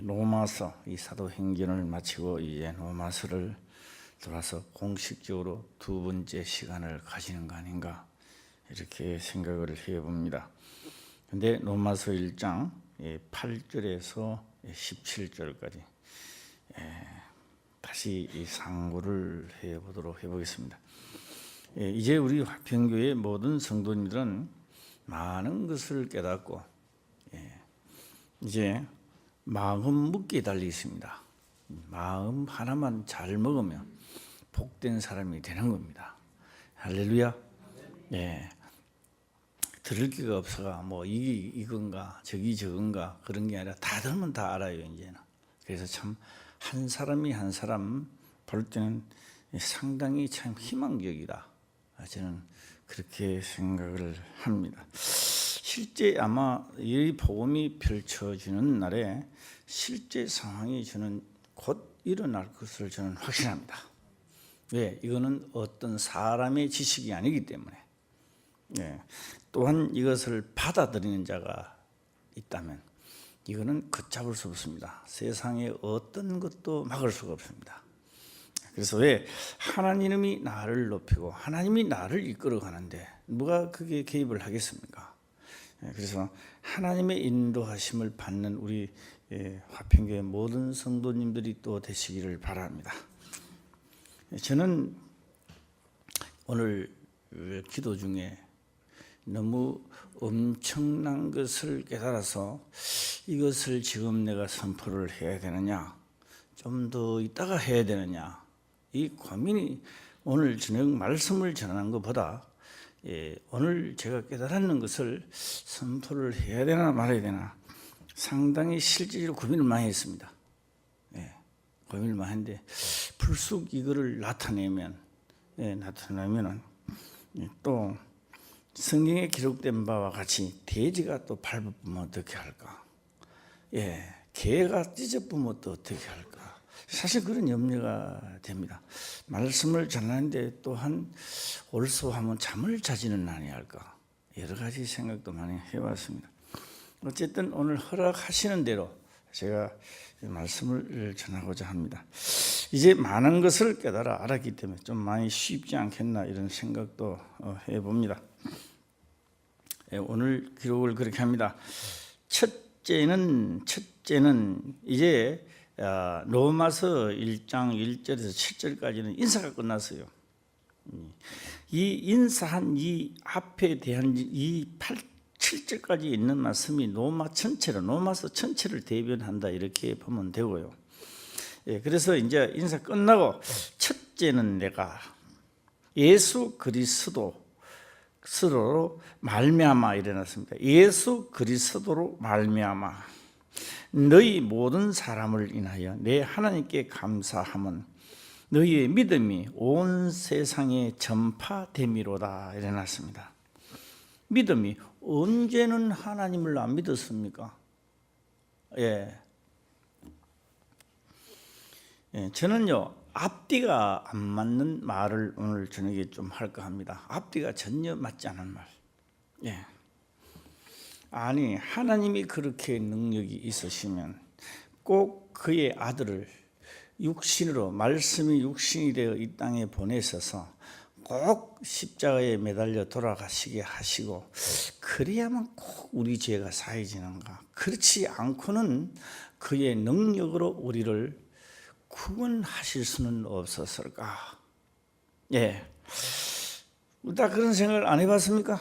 로마서 이 사도행전을 마치고 이제 로마서를 돌아서 공식적으로 두 번째 시간을 가지는 거 아닌가 이렇게 생각을 해봅니다. 근데 로마서 1장 8절에서 17절까지 다시 이 상고를 해보겠습니다. 이제 우리 화평교회 모든 성도님들은 많은 것을 깨닫고 이제 마음 먹기에 달려 있습니다. 마음 하나만 잘 먹으면 복된 사람이 되는 겁니다. 할렐루야. 들을 기가 없어가 뭐 이건가 저기 저건가 그런 게 아니라 다 들으면 다 알아요 이제는. 그래서 참 한 사람이 한 사람 볼 때는 상당히 참 희망적이다. 저는 그렇게 생각을 합니다. 실제 아마 이 복음이 펼쳐지는 날에 실제 상황이 저는 곧 일어날 것을 저는 확신합니다. 왜? 이거는 어떤 사람의 지식이 아니기 때문에. 또한 이것을 받아들이는 자가 있다면 이거는 걷잡을 수 없습니다. 세상에 어떤 것도 막을 수가 없습니다. 그래서 왜? 하나님이 나를 높이고 하나님이 나를 이끌어 가는데 누가 그게 개입을 하겠습니까? 그래서 하나님의 인도하심을 받는 우리 화평교회 모든 성도님들이 또 되시기를 바랍니다. 저는 오늘 기도 중에 너무 엄청난 것을 깨달아서 이것을 지금 내가 선포를 해야 되느냐, 좀 더 있다가 해야 되느냐, 이 고민이 오늘 저녁 말씀을 전하는 것보다 오늘 제가 깨달았는 것을 선포를 해야 되나 말아야 되나 상당히 실질적으로 고민을 많이 했습니다. 고민을 많이 했는데 불쑥 이거를 나타내면 또 성경에 기록된 바와 같이 돼지가 또 밟아보면 어떻게 할까? 개가 찢어보면 또 어떻게 할까? 사실 그런 염려가 됩니다. 말씀을 전하는데 또한 올소하면 잠을 자지는 아니할까? 여러 가지 생각도 많이 해봤습니다. 어쨌든 오늘 허락하시는 대로 제가 말씀을 전하고자 합니다. 이제 많은 것을 깨달아 알았기 때문에 좀 많이 쉽지 않겠나 이런 생각도 해봅니다. 오늘 기록을 그렇게 합니다. 첫째는 이제 로마서 1장 1절에서 7절까지는 인사가 끝났어요. 이 인사한 이 앞에 대한 이 7절까지 있는 말씀이 로마서 전체를 대변한다 이렇게 보면 되고요. 그래서 이제 인사 끝나고 첫째는 내가 예수 그리스도로 말미암아 일어났습니다. 예수 그리스도로 말미암아 너희 모든 사람을 인하여 내 하나님께 감사함은 너희의 믿음이 온 세상에 전파됨이로다 일어났습니다. 믿음이 언제는 하나님을 안 믿었습니까? 저는요 앞뒤가 안 맞는 말을 오늘 저녁에 좀 할까 합니다. 앞뒤가 전혀 맞지 않은 말. 아니 하나님이 그렇게 능력이 있으시면 꼭 그의 아들을 육신으로 말씀이 육신이 되어 이 땅에 보내셔서 꼭 십자가에 매달려 돌아가시게 하시고 그래야만 꼭 우리 죄가 사해지는가? 그렇지 않고는 그의 능력으로 우리를 구원하실 수는 없었을까? 다 그런 생각을 안 해봤습니까?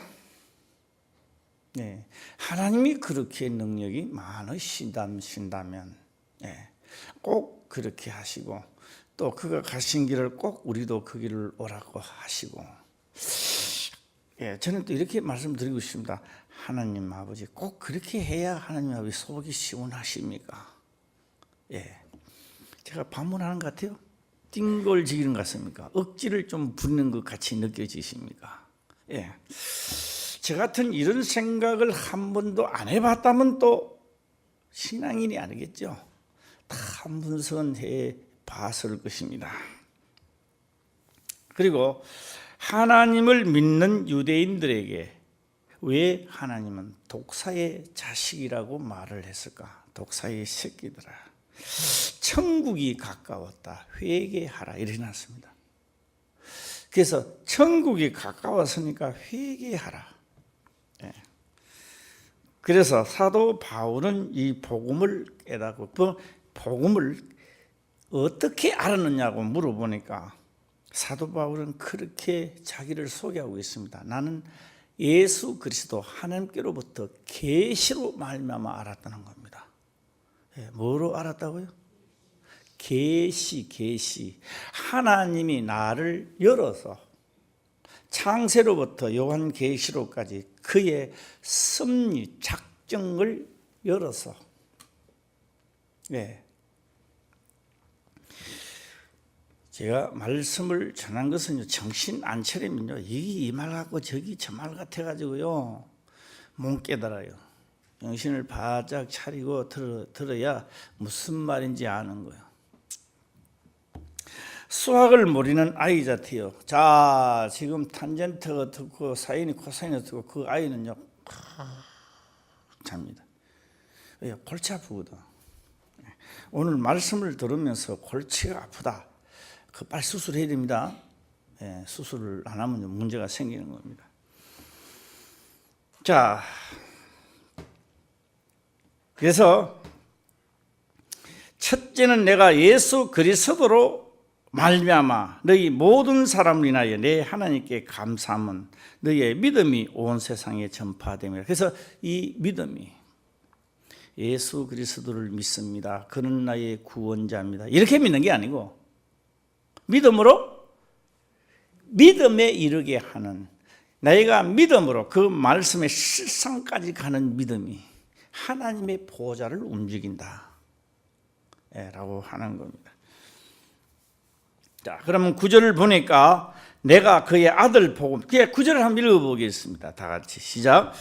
하나님이 그렇게 능력이 많으신다면 꼭 그렇게 하시고 또 그가 가신 길을 꼭 우리도 그 길을 오라고 하시고 저는 또 이렇게 말씀드리고 싶습니다. 하나님 아버지 꼭 그렇게 해야 하나님 아버지 속이 시원하십니까? 제가 반문하는 것 같아요. 띵골지기는 것 같습니까? 억지를 좀 부리는 것 같이 느껴지십니까? 저 같은 이런 생각을 한 번도 안 해봤다면 또 신앙인이 아니겠죠. 다 한 번씩은 해봤을 것입니다. 그리고 하나님을 믿는 유대인들에게 왜 하나님은 독사의 자식이라고 말을 했을까? 독사의 새끼들아, 천국이 가까웠다. 회개하라. 이렇게 났습니다. 그래서 천국이 가까웠으니까 회개하라. 예. 그래서 사도 바울은 이 복음을 깨닫고 그 복음을 어떻게 알았느냐고 물어보니까 사도 바울은 그렇게 자기를 소개하고 있습니다. 나는 예수 그리스도 하나님께로부터 계시로 말미암아 알았다는 겁니다. 예, 뭐로 알았다고요? 계시. 하나님이 나를 열어서 창세로부터 요한계시록까지 그의 섭리 작정을 열어서, 예. 제가 말씀을 전한 것은 정신 안 차리면요, 이 말 같고 저기 저 말 같아가지고요 못 깨달아요. 정신을 바짝 차리고 들어야 무슨 말인지 아는 거예요. 수학을 모르는 아이 자태요. 자, 지금 탄젠트가 듣고 사인이 코사인이 듣고 그 아이는요 잡니다. 왜? 골치 아프거든. 오늘 말씀을 들으면서 골치가 아프다. 그 빨리 수술해야 됩니다. 예, 수술을 안 하면 문제가 생기는 겁니다. 자, 그래서 첫째는 내가 예수 그리스도로 말미암아 너희 모든 사람을 인하여 내 하나님께 감사함은 너희의 믿음이 온 세상에 전파됨이라. 그래서 이 믿음이 예수 그리스도를 믿습니다. 그는 나의 구원자입니다. 이렇게 믿는 게 아니고 믿음으로 믿음에 이르게 하는, 내가 믿음으로 그 말씀의 실상까지 가는 믿음이 하나님의 보좌를 움직인다 라고 하는 겁니다. 자, 그러면 9절을 보니까 내가 그의 아들 복음, 그의 9절을 한번 읽어보겠습니다. 다 같이 시작.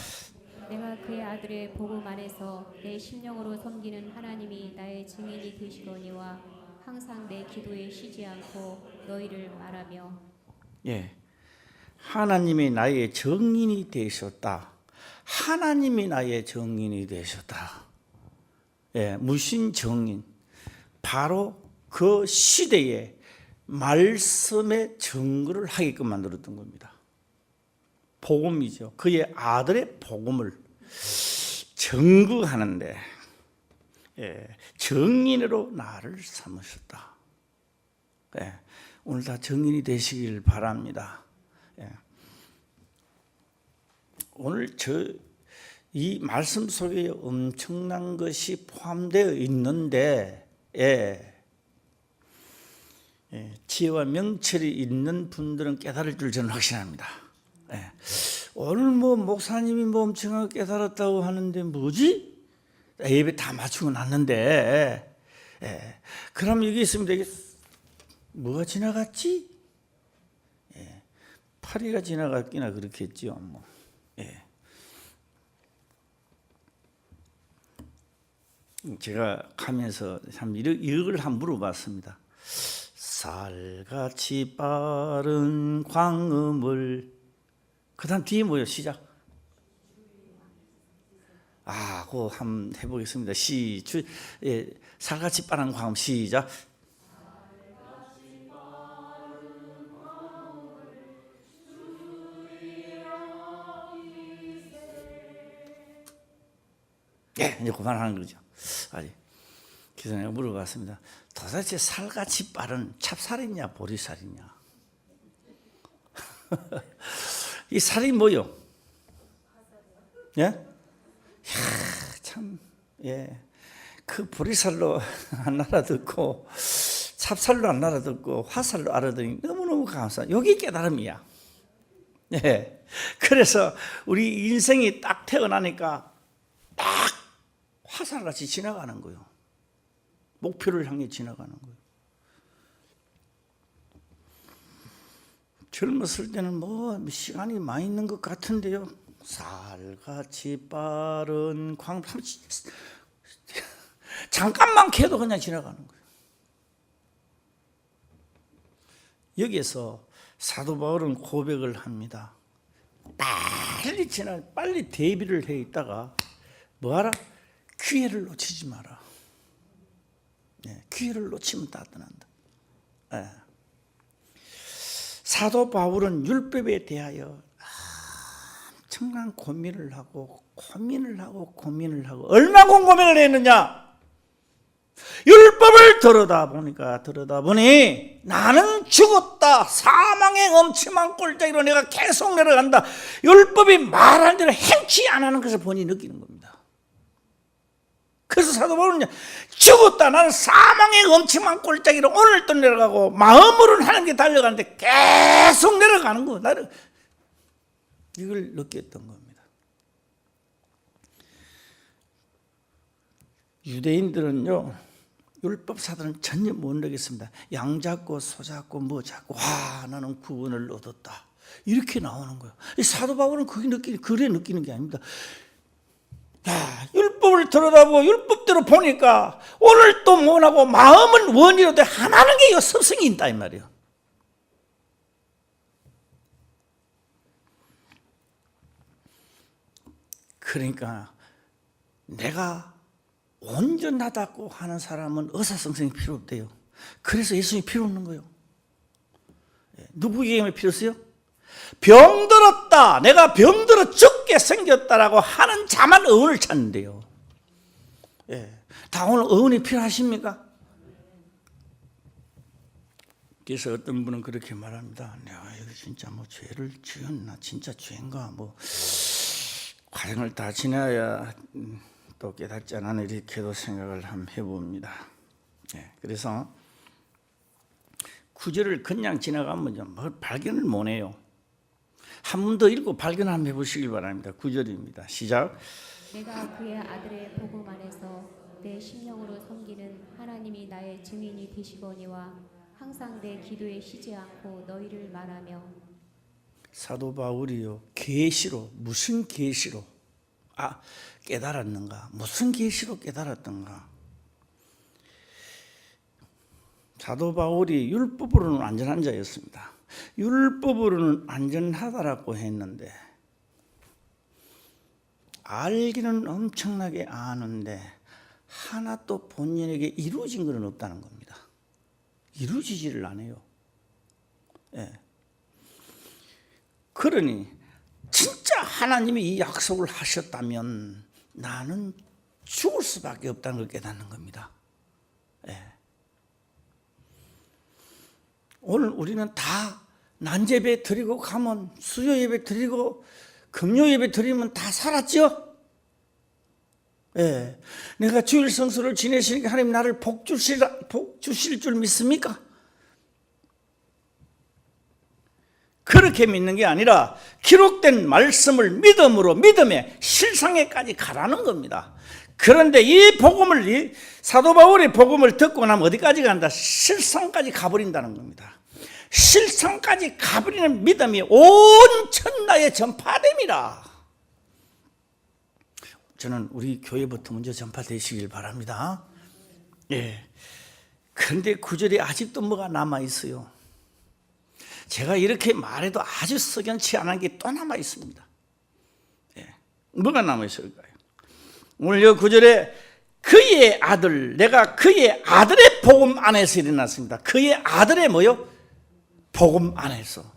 내가 그의 아들의 복음 안에서 내 심령으로 섬기는 하나님이 나의 증인이 되시거니와 항상 내 기도에 쉬지 않고 너희를 말하며. 예, 하나님이 나의 증인이 되셨다. 하나님이 나의 증인이 되셨다. 예, 무신 증인. 바로 그 시대에 말씀의 증거를 하게끔 만들었던 겁니다. 복음이죠. 그의 아들의 복음을 증거하는데, 예, 증인으로 나를 삼으셨다. 예, 오늘 다 증인이 되시길 바랍니다. 예. 오늘 이 말씀 속에 엄청난 것이 포함되어 있는데, 예, 지혜와 명철이 있는 분들은 깨달을 줄 저는 확신합니다. 예. 오늘 목사님이 엄청나게 깨달았다고 하는데 뭐지? 예배 다 맞추고 났는데, 예. 그럼 여기 있습니다. 이게 뭐가 지나갔지? 예. 파리가 지나갔기나 그렇겠죠. 예. 제가 가면서 참 이걸 한번 물어봤습니다. 살같이 빠른 광음을, 그 다음 뒤에 뭐예요? 시작. 그거 한번 해보겠습니다. 예, 살같이 빠른 광음 시작. 예, 이제 그만하는 거죠. 그래서 내가 물어봤습니다. 도대체 살같이 빠른 찹쌀이냐 보리쌀이냐? 이 살이 뭐요? 예? 참, 예. 그 보리쌀로 안 알아듣고 찹쌀로 안 알아듣고 화살로 알아듣니 너무너무 감사해요. 여기 깨달음이야. 예. 그래서 우리 인생이 딱 태어나니까 딱 화살같이 지나가는 거예요. 목표를 향해 지나가는 거예요. 젊었을 때는 시간이 많이 있는 것 같은데요. 살같이 빠른 광, 잠깐만 캐도 그냥 지나가는 거예요. 여기에서 사도 바울은 고백을 합니다. 빨리 대비를 해 있다가 뭐하라? 기회를 놓치지 마라. 기회를 놓치면 다 떠난다. 사도 바울은 율법에 대하여 엄청난 고민을 하고 얼마나 고민을 했느냐. 율법을 들여다 보니 나는 죽었다. 사망의 엄침한 꼴짜기로 내가 계속 내려간다. 율법이 말하는 대로 행치 안 하는 것을 본인이 느끼는 겁니다. 그래서 사도 바울은 죽었다. 나는 사망의 엄침한 꼴짜기로 오늘도 내려가고 마음으로는 하나님께 달려가는데 계속 내려가는 거. 나를 이걸 느꼈던 겁니다. 유대인들은요, 율법사들은 전혀 못 느꼈습니다. 양 잡고 소 잡고 뭐 잡고 나는 구원을 얻었다. 이렇게 나오는 거예요. 사도 바울은 그래 느끼는 게 아닙니다. 율법을 들여다보고 율법대로 보니까 오늘 또 못하고 마음은 원이로되 하나는 게 섭성이 있다 이 말이에요. 그러니까 내가 온전하다고 하는 사람은 의사성생이 필요 없대요. 그래서 예수님이 필요 없는 거예요. 누구에게 필요 없어요? 병들었다. 내가 병들어 죽게 생겼다라고 하는 자만 의원을 찾는데요. 다 오늘 의원이 필요하십니까? 그래서 어떤 분은 그렇게 말합니다. 내가 이거 진짜 뭐 죄를 지었나, 진짜 죄인가, 뭐 과정을 다 지나야 또 깨닫지 않았나 이렇게도 생각을 한번 해봅니다. 그래서 구절을 그냥 지나가면 좀 발견을 못 해요. 한 번 더 읽고 발견 한번 해보시길 바랍니다. 9절입니다. 시작. 내가 그의 아들의 복음 안에서 내 심령으로 섬기는 하나님이 나의 증인이 되시거니와 항상 내 기도에 쉬지 않고 너희를 말하며. 사도 바울이요, 계시로, 무슨 계시로 깨달았는가? 무슨 계시로 깨달았던가? 사도 바울이 율법으로는 안전한 자였습니다. 율법으로는 안전하다라고 했는데 알기는 엄청나게 아는데 하나도 본인에게 이루어진 것은 없다는 겁니다. 이루어지지를 않아요. 그러니 진짜 하나님이 이 약속을 하셨다면 나는 죽을 수밖에 없다는 걸 깨닫는 겁니다. 오늘 우리는 다 난제배 드리고 가면 수요 예배 드리고 금요 예배 드리면 다 살았죠? 내가 주일 성수를 지내시니까 하나님 나를 복 주실 줄 믿습니까? 그렇게 믿는 게 아니라 기록된 말씀을 믿음으로 믿음의 실상에까지 가라는 겁니다. 그런데 이 복음을, 사도 바울의 복음을 듣고 나면 어디까지 간다? 실상까지 가버린다는 겁니다. 실상까지 가버리는 믿음이 온 천하에 전파됩니다. 저는 우리 교회부터 먼저 전파되시길 바랍니다. 그런데 구절에 아직도 뭐가 남아있어요. 제가 이렇게 말해도 아주 석연치 않은 게 또 남아있습니다. 뭐가 남아있을까요? 오늘 이 구절에 그의 아들, 내가 그의 아들의 복음 안에서 일어났습니다. 그의 아들의 뭐요? 복음 안에서.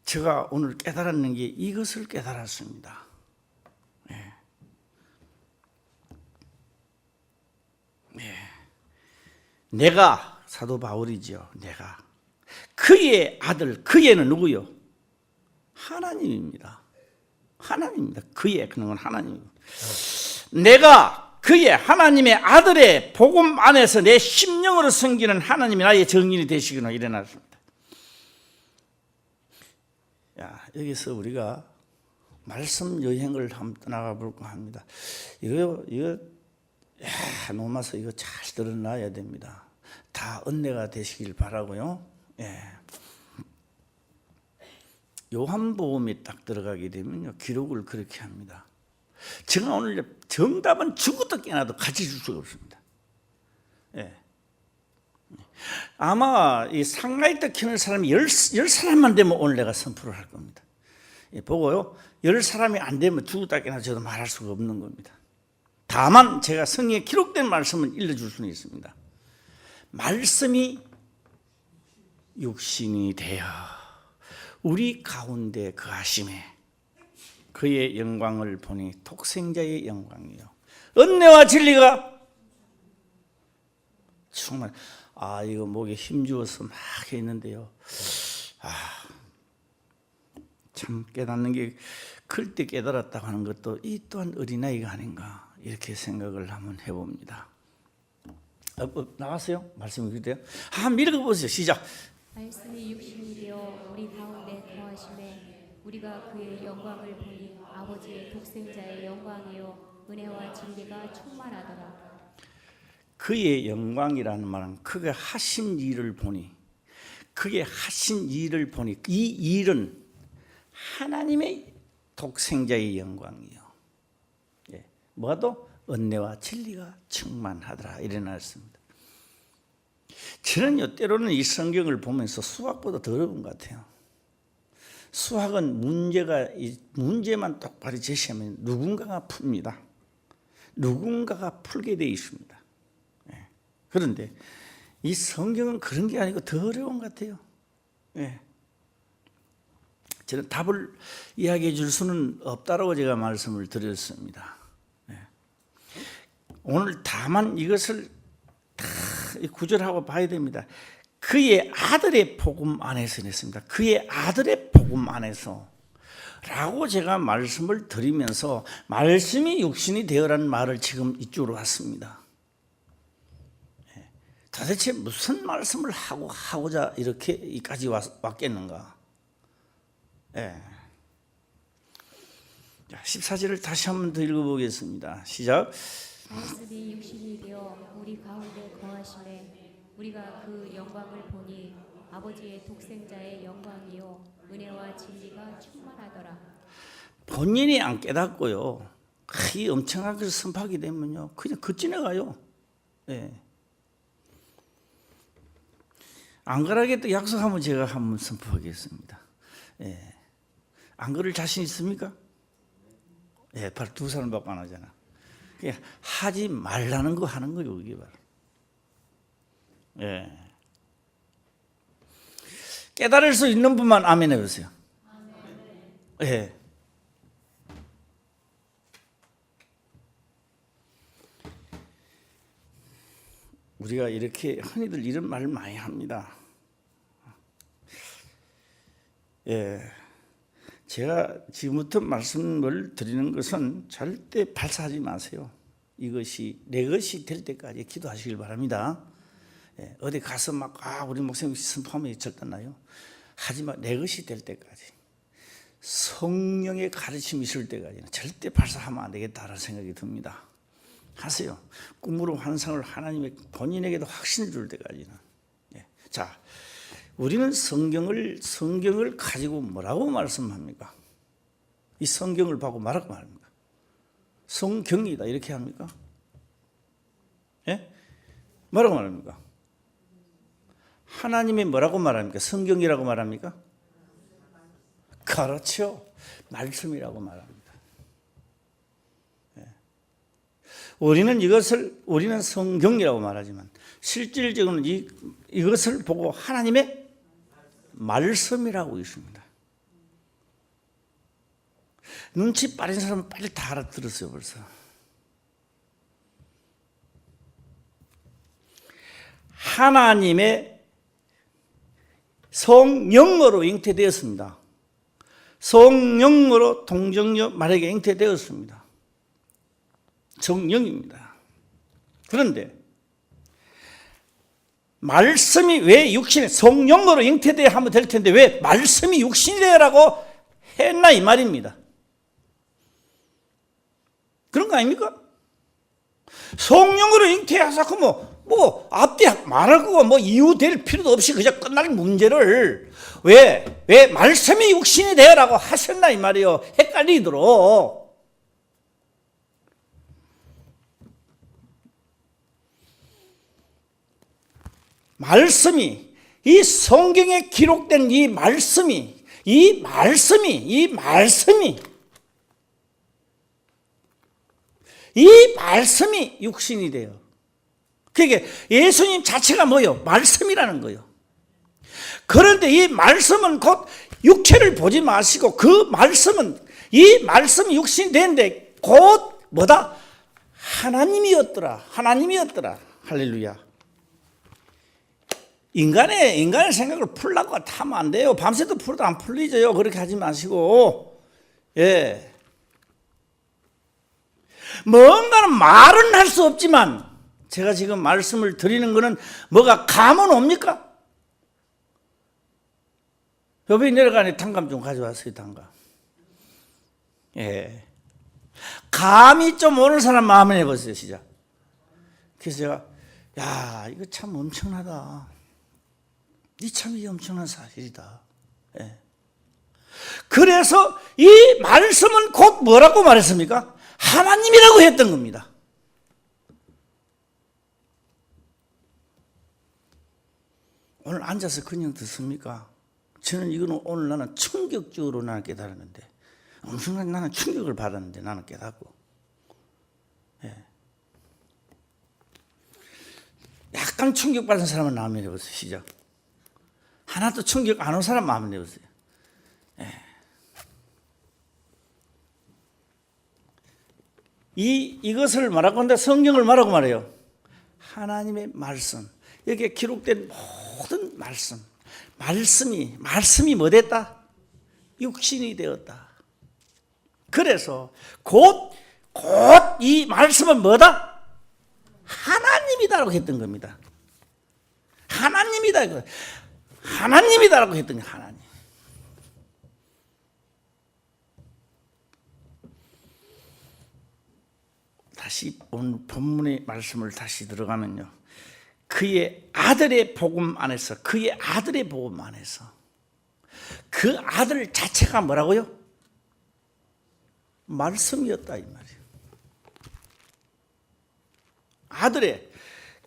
제가 오늘 깨달았는 게 이것을 깨달았습니다. 내가 사도 바울이죠. 내가 그의 아들, 그의는 누구요? 하나님입니다. 하나님입니다. 그의 그런 건 하나님입니다. 내가 그의 하나님의 아들의 복음 안에서 내 심령으로 섬기는 하나님이 나의 정인이 되시기로 일어났습니다. 여기서 우리가 말씀 여행을 한번 떠나가 볼까 합니다. 이거 노마서 이거 잘 들어놔야 됩니다. 다 은혜가 되시길 바라고요. 요한복음이 딱 들어가게 되면요, 기록을 그렇게 합니다. 제가 오늘 정답은 죽어도 깨나도 같이 줄 수가 없습니다. 아마 이 상가이떡 키는 사람이 10사람만 되면 오늘 내가 선포를 할 겁니다. 보고요. 10사람이 안 되면 죽었다 깨나 저도 말할 수가 없는 겁니다. 다만 제가 성경에 기록된 말씀을 일러줄 수는 있습니다. 말씀이 육신이 되어 우리 가운데 거하심에 그의 영광을 보니 독생자의 영광이요 은혜와 진리가 정말 이거 목에 힘주어서 막 했는데요. 참 깨닫는 게 클 때 깨달았다고 하는 것도 이 또한 어린아이가 아닌가 이렇게 생각을 한번 해봅니다. 나왔어요? 말씀이 그래요? 한번 읽어보세요. 시작. 말씀이 육신이 되어 우리 가운데 거하심에 우리가 그의 영광을 보니 아버지의 독생자의 영광이요 은혜와 진리가 충만하더라. 그의 영광이라는 말은 그가 하신 일을 보니 이 일은 하나님의 독생자의 영광이요. 뭐도 은혜와 진리가 충만하더라 이래놨습니다. 저는요 때로는 이 성경을 보면서 수학보다 더 어려운 것 같아요. 수학은 문제만 똑바로 제시하면 누군가가 풉니다. 누군가가 풀게 되어 있습니다. 그런데 이 성경은 그런 게 아니고 더 어려운 것 같아요. 저는 답을 이야기해 줄 수는 없다라고 제가 말씀을 드렸습니다. 오늘 다만 이것을 다 구절하고 봐야 됩니다. 그의 아들의 복음 안에서 냈습니다. 그의 아들의 복음 안에서 라고 제가 말씀을 드리면서 말씀이 육신이 되어라는 말을 지금 이쪽으로 왔습니다. 도대체 무슨 말씀을 하고자 이렇게 이까지 왔겠는가? 14절을 다시 한 번 더 읽어보겠습니다. 시작. 말씀이 육신이 되어 우리 가운데 거하심에 우리가 그 영광을 보니 아버지의 독생자의 영광이요 은혜와 진리가 충만하더라. 본인이 안 깨닫고요. 이 엄청난 것을 선포하게 되면요, 그냥 지나가요. 안 그러겠다 약속하면 제가 한번 선포하겠습니다. 안 그럴 자신 있습니까? 바로 두 사람밖에 안 하잖아. 그냥 하지 말라는 거 하는 거예요, 이게 바로. 깨달을 수 있는 분만 아멘 해보세요. 우리가 이렇게 흔히들 이런 말을 많이 합니다. 제가 지금부터 말씀을 드리는 것은 절대 발사하지 마세요. 이것이 내 것이 될 때까지 기도하시길 바랍니다. 어디 가서 막 우리 목사님 선포하면 절대 나요. 하지만 내 것이 될 때까지 성령의 가르침이 있을 때까지는 절대 발사하면 안 되겠다라는 생각이 듭니다. 하세요. 꿈으로 환상을 하나님의 본인에게도 확신을 줄 때까지는. 자, 우리는 성경을 가지고 뭐라고 말씀합니까? 이 성경을 보고 뭐라고 말합니까? 성경이다 이렇게 합니까? 뭐라고 말합니까? 하나님이 뭐라고 말합니까? 성경이라고 말합니까? 그렇죠. 말씀이라고 말합니다. 우리는 성경이라고 말하지만 실질적으로는 이것을 보고 하나님의 말씀이라고 있습니다. 눈치 빠른 사람은 빨리 다 알아들었어요, 벌써. 하나님의 성령으로 잉태되었습니다. 성령으로 동정녀 마리아에게 잉태되었습니다. 성령입니다. 그런데 말씀이 왜 육신에 성령으로 잉태되어야 하면 될 텐데 왜 말씀이 육신이 되라고 했나 이 말입니다. 그런 거 아닙니까? 성령으로 잉태하사 그러면 뭐 앞뒤 말할 거고 뭐 이유 될 필요도 없이 그냥 끝날 문제를 왜 말씀이 육신이 되라고 하셨나 이 말이에요. 헷갈리도록. 말씀이 이 성경에 기록된 이 말씀이 이 말씀이 육신이 돼요. 그게 예수님 자체가 뭐요? 말씀이라는 거예요. 그런데 이 말씀은 곧 육체를 보지 마시고 그 말씀은 이 말씀이 육신이 되는데 곧 뭐다? 하나님이었더라. 할렐루야. 인간의 생각을 풀라고 하면 안 돼요. 밤새도 풀어도 안 풀리죠. 그렇게 하지 마시고. 예. 뭔가는 말은 할 수 없지만 제가 지금 말씀을 드리는 거는 뭐가 감은 옵니까? 여기 내려가니 단감 좀 가져왔어요. 단감. 예. 감이 좀 오는 사람 마음에 해보세요. 시작. 그래서 제가 야 이거 참 엄청나다. 이 참 이 엄청난 사실이다. 예. 그래서 이 말씀은 곧 뭐라고 말했습니까? 하나님이라고 했던 겁니다. 오늘 앉아서 그냥 듣습니까? 저는 이거는 오늘 나는 충격적으로 나는 깨달았는데 엄청난 나는 충격을 받았는데 나는 깨닫고 예. 약간 충격받은 사람은 마음에 내보세요. 시작. 하나도 충격 안 온 사람 마음에 내보세요. 예. 이것을 말하고 한다. 성경을 말하고 말해요. 하나님의 말씀, 여기에 기록된 모든 말씀이 뭐 됐다? 육신이 되었다. 그래서 곧 이 말씀은 뭐다? 하나님이다라고 했던 겁니다. 하나님이다라고 했던 거예요. 하나님. 다시 오늘 본문의 말씀을 다시 들어가면요. 그의 아들의 복음 안에서 그 아들 자체가 뭐라고요? 말씀이었다 이 말이에요.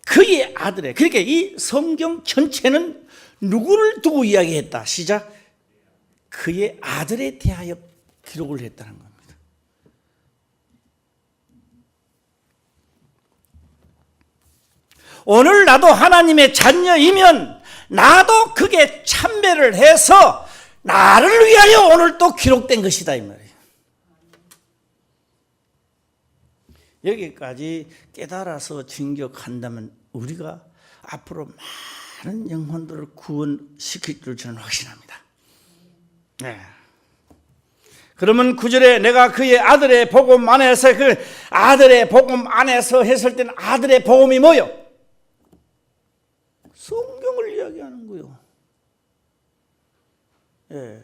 그의 아들의 그러니까 이 성경 전체는 누구를 두고 이야기했다? 시작. 그의 아들에 대하여 기록을 했다는 겁니다. 오늘 나도 하나님의 자녀이면 나도 그게 참배를 해서 나를 위하여 오늘 또 기록된 것이다 이 말이에요. 여기까지 깨달아서 진격한다면 우리가 앞으로 많은 영혼들을 구원시킬 줄 저는 확신합니다. 네. 그러면 9절에 내가 그의 아들의 복음 안에서 그 아들의 복음 안에서 했을 때는 아들의 복음이 뭐요? 성경을 이야기하는 거요. 예.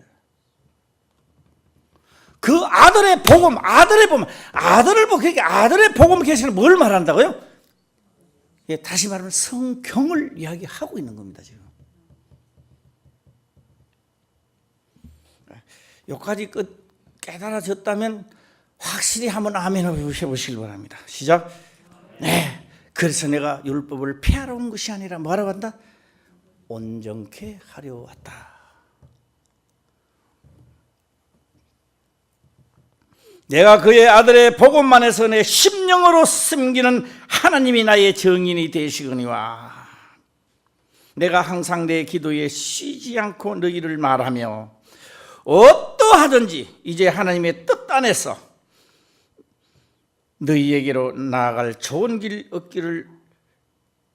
그 아들의 복음, 그러니까 아들의 복음 계시는 뭘 말한다고요? 예, 다시 말하면 성경을 이야기하고 있는 겁니다, 지금. 여기까지 깨달아졌다면 확실히 한번 아멘을 해보시길 바랍니다. 시작. 네. 그래서 내가 율법을 폐하러 온 것이 아니라 뭐하러 간다? 온전케 하려 왔다. 내가 그의 아들의 복음만에서 내 심령으로 섬기는 하나님이 나의 정인이 되시거니와 내가 항상 내 기도에 쉬지 않고 너희를 말하며 어떠하든지 이제 하나님의 뜻 안에서 너희에게로 나아갈 좋은 길 얻기를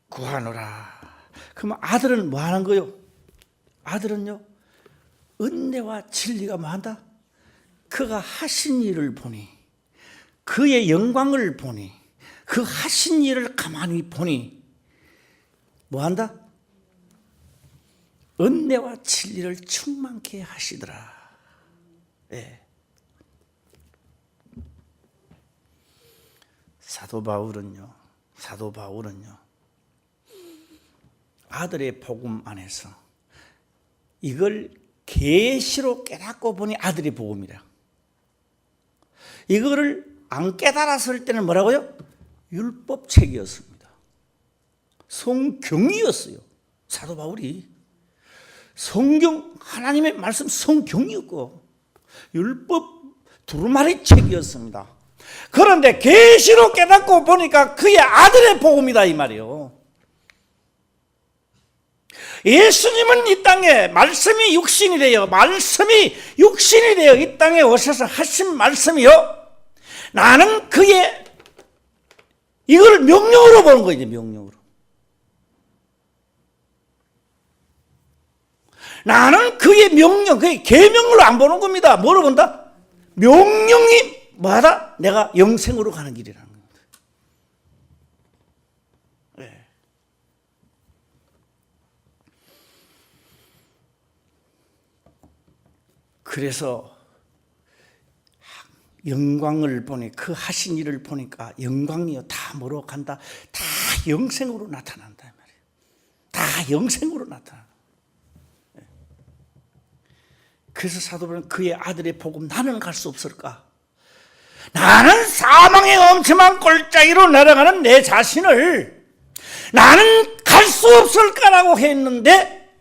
구하노라. 그러면 아들은 뭐 하는 거요? 아들은요 은혜와 진리가 뭐 한다? 그가 하신 일을 보니 그의 영광을 보니 그 하신 일을 가만히 보니 뭐 한다? 은혜와 진리를 충만케 하시더라. 예. 사도 바울은요 아들의 복음 안에서 이걸 계시로 깨닫고 보니 아들의 복음이라. 이거를 안 깨달았을 때는 뭐라고요? 율법책이었습니다. 성경이었어요. 사도 바울이 성경, 하나님의 말씀 성경이었고 율법 두루마리 책이었습니다. 그런데 계시로 깨닫고 보니까 그의 아들의 복음이다 이 말이에요. 예수님은 이 땅에 말씀이 육신이 되어 이 땅에 오셔서 하신 말씀이요, 나는 그의 이걸 명령으로 보는 거예요. 명령으로. 나는 그의 명령, 그의 계명으로 안 보는 겁니다. 뭐로 본다? 명령이 뭐하다? 내가 영생으로 가는 길이라는 겁니다. 네. 그래서 영광을 보니, 그 하신 일을 보니까 영광이요, 다 뭐로 간다? 다 영생으로 나타난다 말이에요. 다 영생으로 나타나. 그래서 사도 바울은 그의 아들의 복음, 나는 갈 수 없을까? 나는 사망의 엄청난 골짜기로 내려가는 내 자신을 나는 갈 수 없을까라고 했는데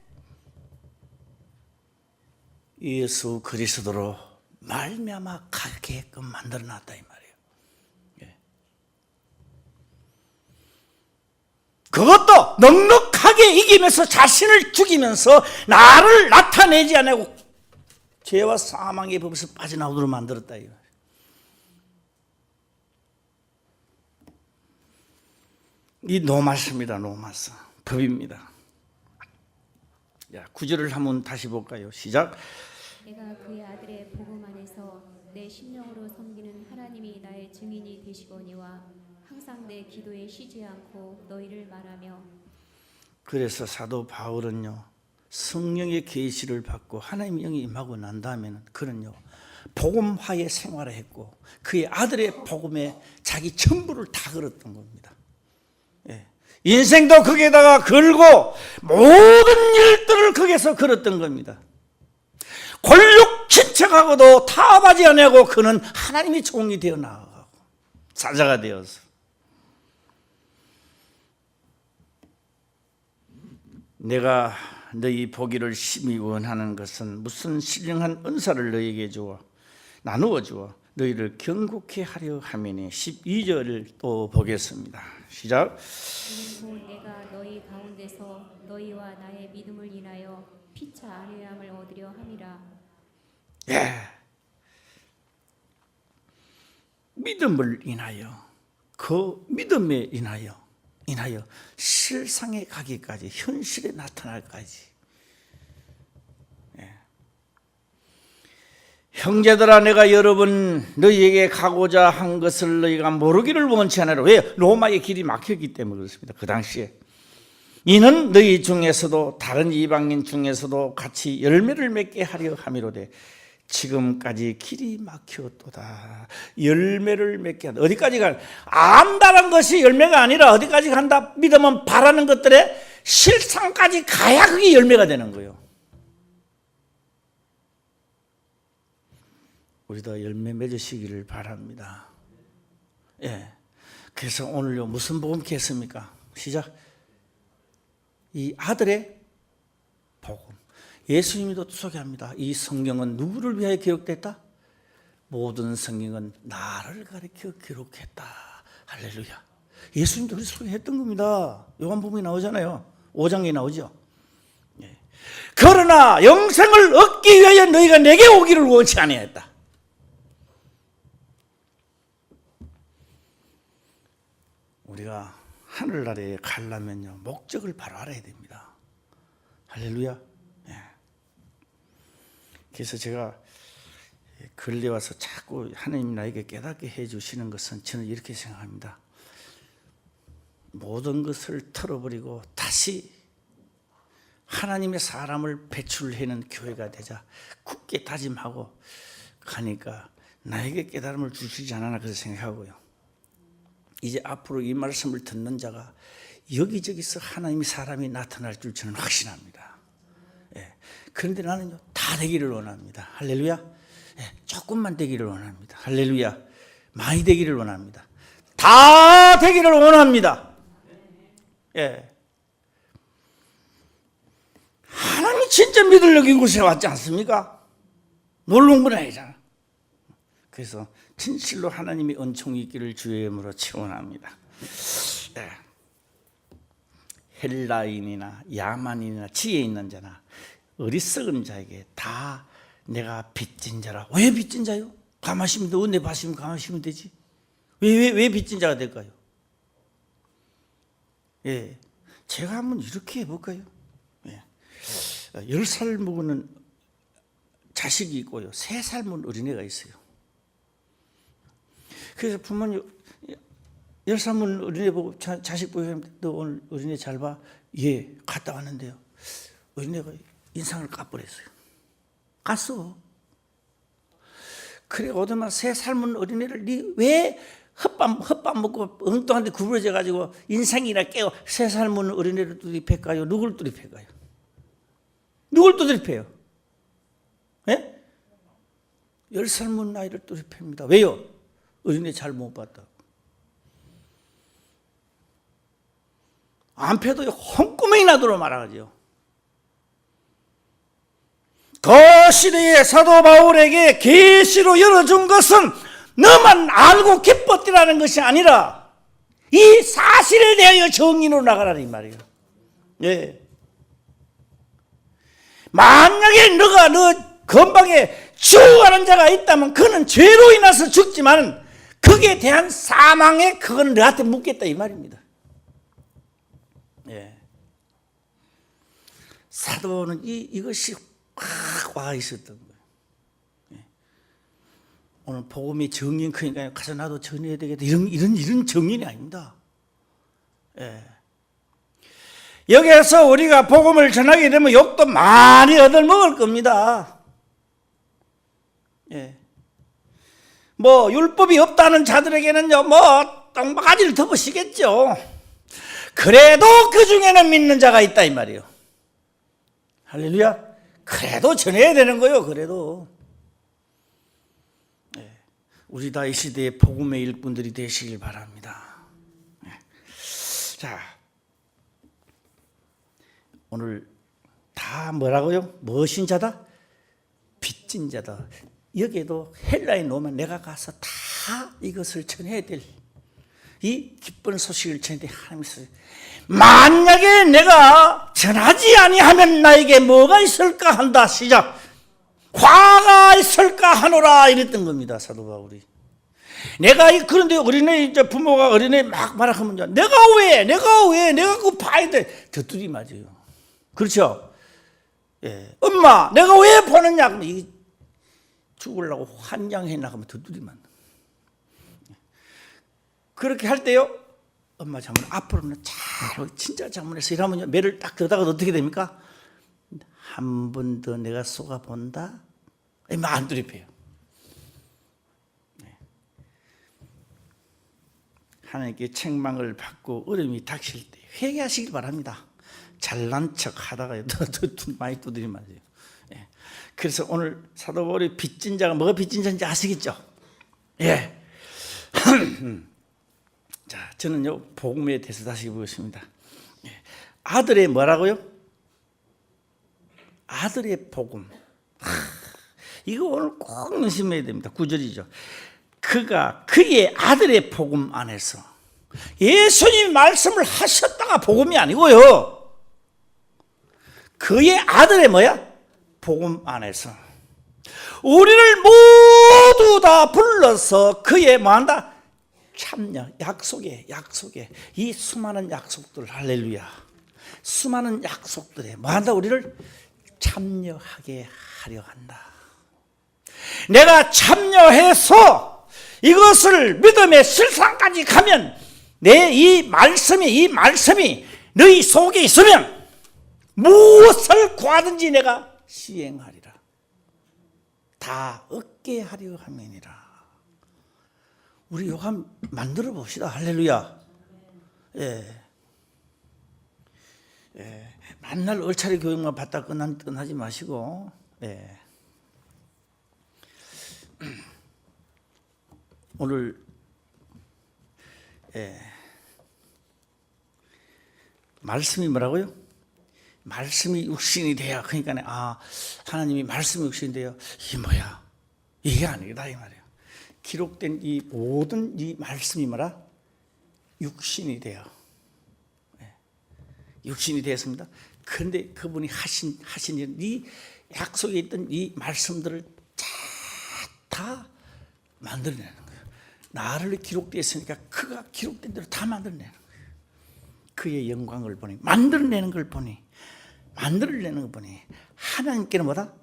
예수 그리스도로 말미암아 가게끔 만들어놨다 이 말이에요. 그것도 넉넉하게 이기면서 자신을 죽이면서 나를 나타내지 않고 죄와 사망의 법에서 빠져나오도록 만들었다 이 말이에요. 이 노마스입니다. 노마스 법입니다. 자, 9절을 한번 다시 볼까요? 시작. 내가 그의 아들의 복음 안에서 내 심령으로 섬기는 하나님이 나의 증인이 되시거니와 항상 내 기도에 쉬지 않고 너희를 말하며. 그래서 사도 바울은요, 성령의 계시를 받고 하나님의 영이 임하고 난 다음에는 그는요, 복음화의 생활을 했고 그의 아들의 복음에 자기 전부를 다 걸었던 겁니다. 인생도 거기에다가 걸고 모든 일들을 거기에서 걸었던 겁니다. 권력 친척하고도 타협하지 않고 그는 하나님의 종이 되어 나아가고 사자가 되어서 내가 너희 보기를 심히 원하는 것은 무슨 신령한 은사를 너희에게 주어 나누어 주어 너희를 경고케 하려 함이니. 12절을 또 보겠습니다. 시작. 이는 곧 내가 너희 가운데서 너희와 나의 믿음을 인하여 피차 안위함을 얻으려 함이라. 예. 믿음을 인하여, 그 믿음에 인하여 실상에 가기까지, 현실에 나타날까지. 형제들아, 내가 여러분 너희에게 가고자 한 것을 너희가 모르기를 원치 않으라. 왜? 로마의 길이 막혔기 때문에 그렇습니다. 그 당시에. 이는 너희 중에서도 다른 이방인 중에서도 같이 열매를 맺게 하려 함이로되 지금까지 길이 막혔도다. 열매를 맺게 한다. 어디까지 가? 안다는 것이 열매가 아니라 어디까지 간다? 믿으면 바라는 것들의 실상까지 가야 그게 열매가 되는 거예요. 우리도 열매 맺으시기를 바랍니다. 예. 그래서 오늘요, 무슨 복음 겠습니까? 시작. 이 아들의 복음. 예수님도 소개합니다. 이 성경은 누구를 위하여 기록됐다? 모든 성경은 나를 가리켜 기록했다. 할렐루야. 예수님도 그렇게 소개했던 겁니다. 요한복음에 나오잖아요. 5장에 나오죠. 예. 그러나 영생을 얻기 위하여 너희가 내게 오기를 원치 아니하였다. 우리가 하늘나라에 가려면요, 목적을 바로 알아야 됩니다. 할렐루야. 예. 그래서 제가 근래 와서 자꾸 하나님 나에게 깨닫게 해주시는 것은 저는 이렇게 생각합니다. 모든 것을 털어버리고 다시 하나님의 사람을 배출해내는 교회가 되자 굳게 다짐하고 가니까 나에게 깨달음을 주시지 않았나 그렇게 생각하고요. 이제 앞으로 이 말씀을 듣는 자가 여기저기서 하나님의 사람이 나타날 줄 저는 확신합니다. 예. 그런데 나는요, 다 되기를 원합니다. 할렐루야. 예. 조금만 되기를 원합니다. 할렐루야. 많이 되기를 원합니다. 다 되기를 원합니다. 예. 하나님 진짜 믿으려고 이곳에 왔지 않습니까? 놀러 온 건 아니잖아. 그래서 진실로 하나님의 은총이 있기를 주의 이름으로 축원합니다. 네. 헬라인이나 야만인이나 지혜 있는 자나 어리석은 자에게 다 내가 빚진 자라. 왜 빚진 자요? 감하시면 돼. 은혜 받으시면 감하시면 되지. 왜 빚진 자가 될까요? 예, 제가 한번 이렇게 해볼까요? 예. 10살 먹은 자식이 있고요, 3살 먹은 어린애가 있어요. 그래서 부모님 10살 먹은 어린애 보고 자식 보고 너 오늘 어린애 잘 봐? 예, 갔다 왔는데요, 어린애가 인상을 까버렸어요. 갔어. 그래 오더만 3살 먹은 어린애를 니 왜 헛밥 먹고 엉뚱한데 구부러져 가지고 인상이나 깨고 3살 먹은 어린애를 뚜립할까요? 누굴 뚜립할까요? 누굴 뚜립해요? 예? 10살 먹은 아이를 뚜립합니다. 왜요? 어린애 잘 못 봤다. 안 패도 홍구멍이 나도록 말하죠. 그 시대의 사도 바울에게 계시로 열어준 것은 너만 알고 기뻤더라는 것이 아니라 이 사실에 대하여 정인으로 나가라는 이 말이에요. 예. 만약에 너가 너 건방에 죽어가는 자가 있다면 그는 죄로 인해서 죽지만 그에 대한 사망에 그건 너한테 묻겠다 이 말입니다. 예. 사도는 이것이 확 와 있었던 거예요. 예. 오늘 복음이 정인 크니까 가서 나도 전해야 되겠다 이런 정인이 아닙니다. 예. 여기에서 우리가 복음을 전하게 되면 욕도 많이 얻어먹을 겁니다. 예. 뭐 율법이 없다는 자들에게는요, 뭐 똥바가지를 덮으시겠죠. 그래도 그 중에는 믿는 자가 있다 이 말이에요. 할렐루야. 그래도 전해야 되는 거예요. 그래도. 예. 우리 다 이 시대의 복음의 일꾼들이 되시길 바랍니다. 예. 자, 오늘 다 뭐라고요? 무엇인 자다? 빚진 자다. 여기에도 헬라인 오면 내가 가서 다 이것을 전해야 될 이 기쁜 소식을 전해야 하면서 만약에 내가 전하지 아니하면 나에게 뭐가 있을까 한다. 시작. 화가 있을까 하노라 이랬던 겁니다. 사도 바울이. 그런데 어린애 부모가 어린애 막 말하면 내가 그거 봐야 돼. 덧들이 맞아요. 그렇죠? 예. 엄마 내가 왜 보느냐 그러면 이 죽으려고 환장해 나가면 덧들이 맞는. 그렇게 할 때요, 엄마 자문 앞으로는 잘 진짜 자문해서 이러면 매를 딱 더다가 어떻게 됩니까? 한 번 더 내가 쏘가 본다. 안 두립해요. 네. 하나님께 책망을 받고 어려움이 닥칠 때 회개하시길 바랍니다. 잘난 척 하다가 더 많이 두드리면 안 돼요. 네. 그래서 오늘 사도 바울이 빚진 자가 뭐가 빚진 자인지 아시겠죠? 예. 자, 저는요 복음에 대해서 다시 보겠습니다. 아들의 뭐라고요? 아들의 복음. 이거 오늘 꼭 명심해야 됩니다. 9절이죠. 그가 그의 아들의 복음 안에서 예수님 말씀을 하셨다가 복음이 아니고요. 그의 아들의 뭐야? 복음 안에서 우리를 모두 다 불러서 그의 뭐한다? 참여, 약속에 이 수많은 약속들, 할렐루야, 수많은 약속들에 뭐한다? 우리를 참여하게 하려 한다. 내가 참여해서 이것을 믿음의 실상까지 가면 내 이 말씀이 너희 속에 있으면 무엇을 구하든지 내가 시행하리라. 다 얻게 하려 함이니라. 우리 요거 한번 만들어 봅시다. 할렐루야. 예. 예. 맨날 얼차례 교육만 받다 끝나지 마시고, 예. 오늘, 예. 말씀이 뭐라고요? 말씀이 육신이 돼야, 그러니까 하나님이 말씀이 육신이 돼요. 이게 뭐야? 이게 아니다 이 말이에요. 기록된 이 모든 이 말씀이 뭐라? 육신이 돼요. 육신이 되었습니다. 그런데 그분이 하신 이 약속에 있던 이 말씀들을 다 만들어내는 거예요. 나를 기록되어 있으니까 그가 기록된 대로 다 만들어내는 거예요. 그의 영광을 보니, 만들어내는 걸 보니 하나님께는 뭐다?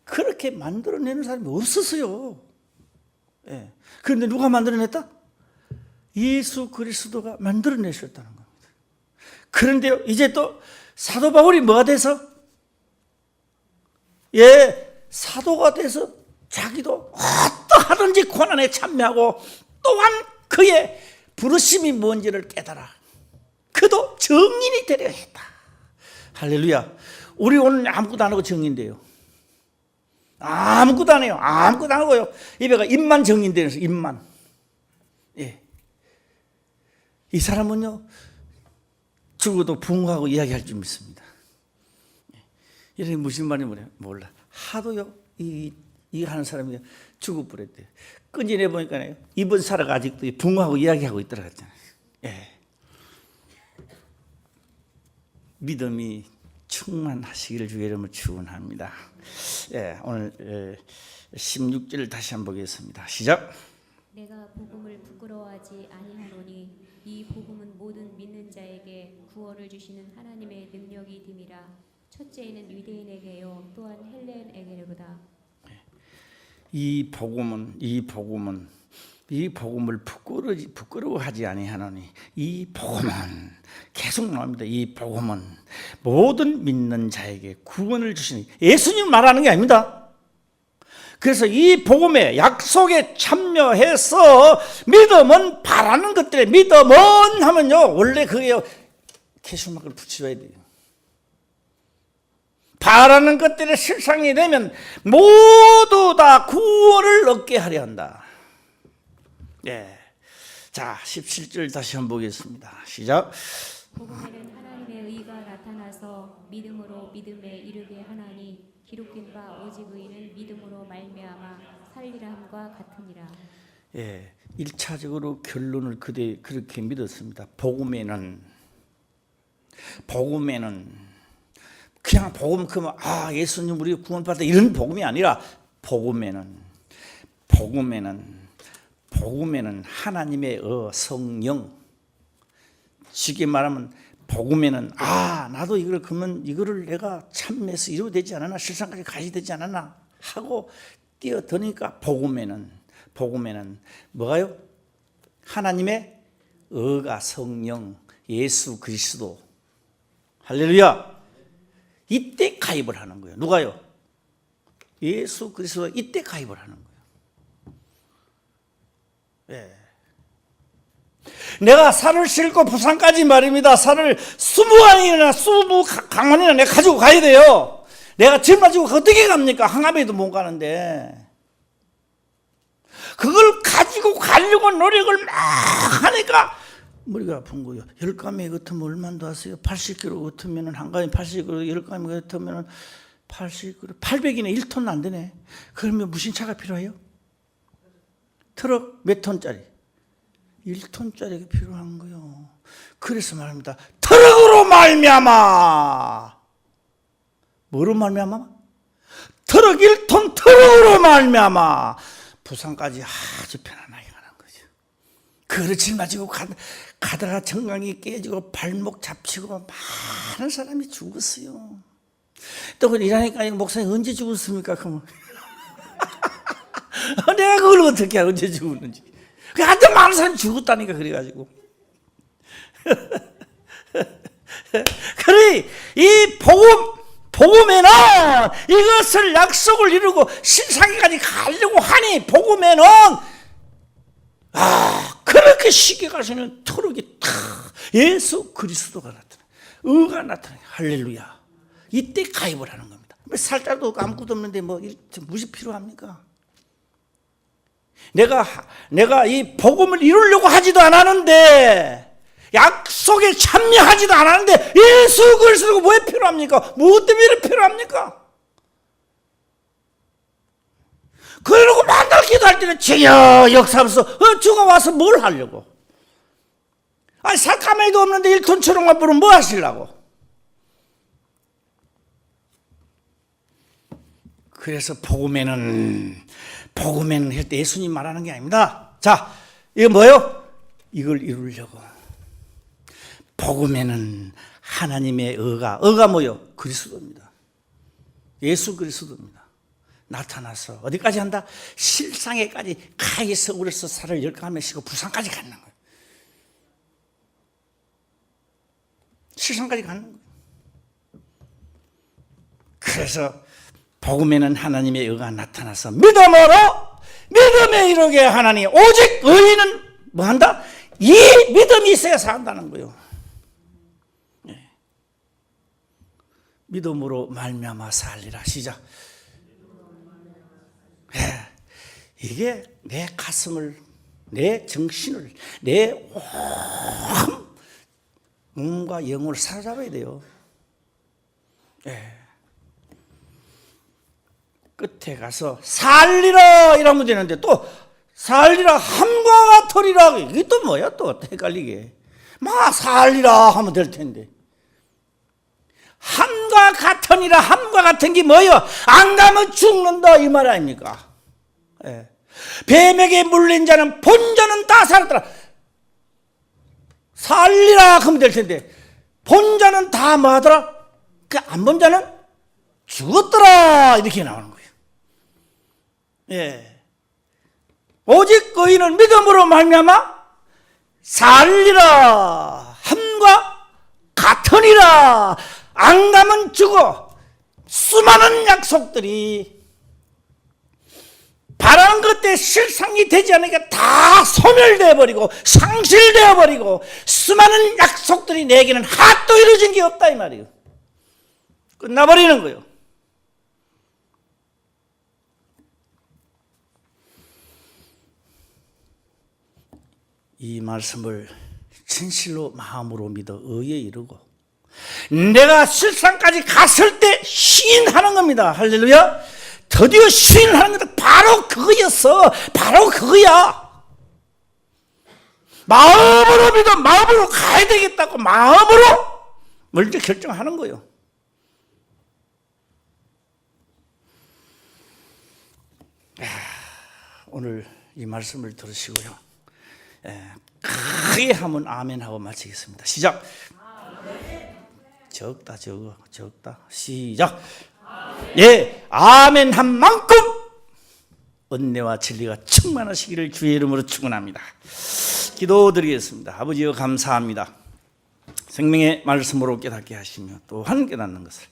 그렇게 만들어내는 사람이 없었어요. 예. 그런데 누가 만들어냈다? 예수 그리스도가 만들어내셨다는 겁니다. 그런데요, 이제 또 사도 바울이 뭐가 돼서? 사도가 돼서 자기도 어떠하든지 고난에 참여하고 또한 그의 부르심이 뭔지를 깨달아 그도 증인이 되려 했다. 할렐루야. 우리 오늘 아무것도 안 하고 증인돼요. 아무것도 안 해요. 아무것도 안 하고요. 입에가 입만 증인되는 거예요. 입만. 이 사람은요, 죽어도 붕하고 이야기할 줄 믿습니다. 이게 무슨 말인지 몰라. 하도요, 이 하는 사람이 죽어버렸대요. 끈질해 보니까요, 이번 살아가 아직도 붕하고 이야기하고 있더라고요. 믿음이 충만하시기를 주의 이름으로 축원합니다. 오늘 16절 다시 한번 보겠습니다. 시작. 내가 복음을 부끄러워하지 아니하노니 이 복음은 모든 믿는 자에게 구원을 주시는 하나님의 능력이 됨이라. 첫째는 유대인에게요 또한 헬레인에게로다. 이 복음을 부끄러워하지 아니하노니 이 복음은 계속 나옵니다. 이 복음은 모든 믿는 자에게 구원을 주시니, 예수님 말하는 게 아닙니다. 그래서 이 복음의 약속에 참여해서 믿음은 바라는 것들에, 믿음은 하면요, 원래 그게 캐슈마크를 붙여줘야 돼요. 바라는 것들에 실상이 되면 모두 다 구원을 얻게 하려 한다. 자, 17절 다시 한번 보겠습니다. 시작. 복음에는 하나님의 의가 나타나서 믿음으로 믿음에 이르게 하나니 기록된 바 오직 의는 믿음으로 말미암아 살리라 함과 같으니라. 1차적으로 결론을 그렇게 믿었습니다. 복음에는 그냥 복음 그러면 예수님 우리 구원받다 이런 복음이 아니라, 복음에는 하나님의 성령, 쉽게 말하면 복음에는 나도 이거를 내가 참여해서 이루어야 되지 않았나, 실상까지 가야 되지 않았나 하고 뛰어드니까, 복음에는 뭐가요? 하나님의 의가 성령, 예수 그리스도. 할렐루야. 이때 가입을 하는 거예요. 누가요? 예수 그리스도가 이때 가입을 하는 거예요. 내가 살을 싣고 부산까지 말입니다. 살을 20강원이나 내가 가지고 가야 돼요. 내가 짐 가지고 어떻게 갑니까? 항암에도 못 가는데. 그걸 가지고 가려고 노력을 막 하니까 머리가 아픈 거예요. 10가미 같으면 얼마나 하세요? 80kg 같으면 한 가미 80kg, 10가미 같으면 80kg, 800이네. 1톤 안 되네. 그러면 무슨 차가 필요해요? 트럭 몇 톤짜리? 1톤짜리가 필요한 거예요. 그래서 말합니다. 트럭으로 말미암아. 뭐로 말미암아? 트럭 1톤 트럭으로 말미암아 부산까지 아주 편안하게 가는 거죠. 그를 짊어지고 가다가 정강이 깨지고 발목 잡히고 많은 사람이 죽었어요. 또 이러니까 목사님 언제 죽었습니까? 그러면 내가 그걸 어떻게 알아, 언제 죽었는지. 하여튼 많은 사람이 죽었다니까. 그래가지고 그래, 이 복음에는 이것을 약속을 이루고 신상에까지 가려고 하니, 복음에는 그렇게 쉽게 갈 수 있는 트럭이 탁 예수 그리스도가 나타나, 의가 나타나. 할렐루야. 이때 가입을 하는 겁니다. 살짝도 아무것도 없는데 무엇이 필요합니까? 내가 이 복음을 이루려고 하지도 않았는데, 약속에 참여하지도 않았는데 예수 그리스도가 왜 필요합니까? 무엇 때문에 필요합니까? 그러고 만날 기도할 때는 주여 역사하면서 주가 와서 뭘 하려고? 아니 살카메도 없는데 1톤 초롱만 부르면 뭐 하시려고? 그래서 복음에는 할 때 예수님 말하는 게 아닙니다. 자, 이거 뭐예요? 이걸 이루려고. 복음에는 하나님의 의가 뭐예요? 그리스도입니다. 예수 그리스도입니다. 나타나서 어디까지 한다? 실상에까지 가에서 우려서 살을 열감에 쉬고 부산까지 가는 거예요. 실상까지 가는 거예요. 그래서 복음에는 하나님의 의가 나타나서 믿음에 이르게 하나니 오직 의인은 뭐한다? 이 믿음이 있어야 산다는 거예요. 네. 믿음으로 말미암아 살리라. 시작. 네. 이게 내 가슴을, 내 정신을, 내 몸과 영혼을 사로잡아야 돼요. 네. 끝에 가서 살리라 이러면 되는데 또 살리라 함과 같으리라 이게 또 뭐야 또 헷갈리게 막 살리라 하면 될 텐데 함과 같으니라 함과 같은 게 뭐예요? 안 가면 죽는다 이 말 아닙니까? 예. 뱀에게 물린 자는 본자는 다 살았더라 살리라 하면 될 텐데 본자는 다 뭐하더라? 그 안 본 자는 죽었더라 이렇게 나오는 거예요. 예. 오직 의인은 믿음으로 말미암아 살리라 함과 같으니라 안 가면 죽어. 수많은 약속들이 바라는 것때 실상이 되지 않으니까 다 소멸되어 버리고 상실되어 버리고 수많은 약속들이 내게는 하나도 이루어진 게 없다 이 말이에요. 끝나버리는 거예요. 이 말씀을 진실로 마음으로 믿어 의에 이르고 내가 실상까지 갔을 때 시인하는 겁니다. 할렐루야. 드디어 시인하는 것도 바로 그거였어. 바로 그거야. 마음으로 믿어 마음으로 가야 되겠다고 마음으로 먼저 결정하는 거예요. 오늘 이 말씀을 들으시고요. 크게 하면 아멘 하고 마치겠습니다. 시작. 적다 시작. 예, 아멘 한 만큼 은혜와 진리가 충만하시기를 주의 이름으로 축원합니다. 기도드리겠습니다. 아버지여 감사합니다. 생명의 말씀으로 깨닫게 하시며 또한 깨닫는 것을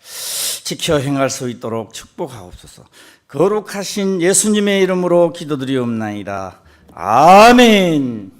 지켜 행할 수 있도록 축복하옵소서. 거룩하신 예수님의 이름으로 기도드리옵나이다. 아멘.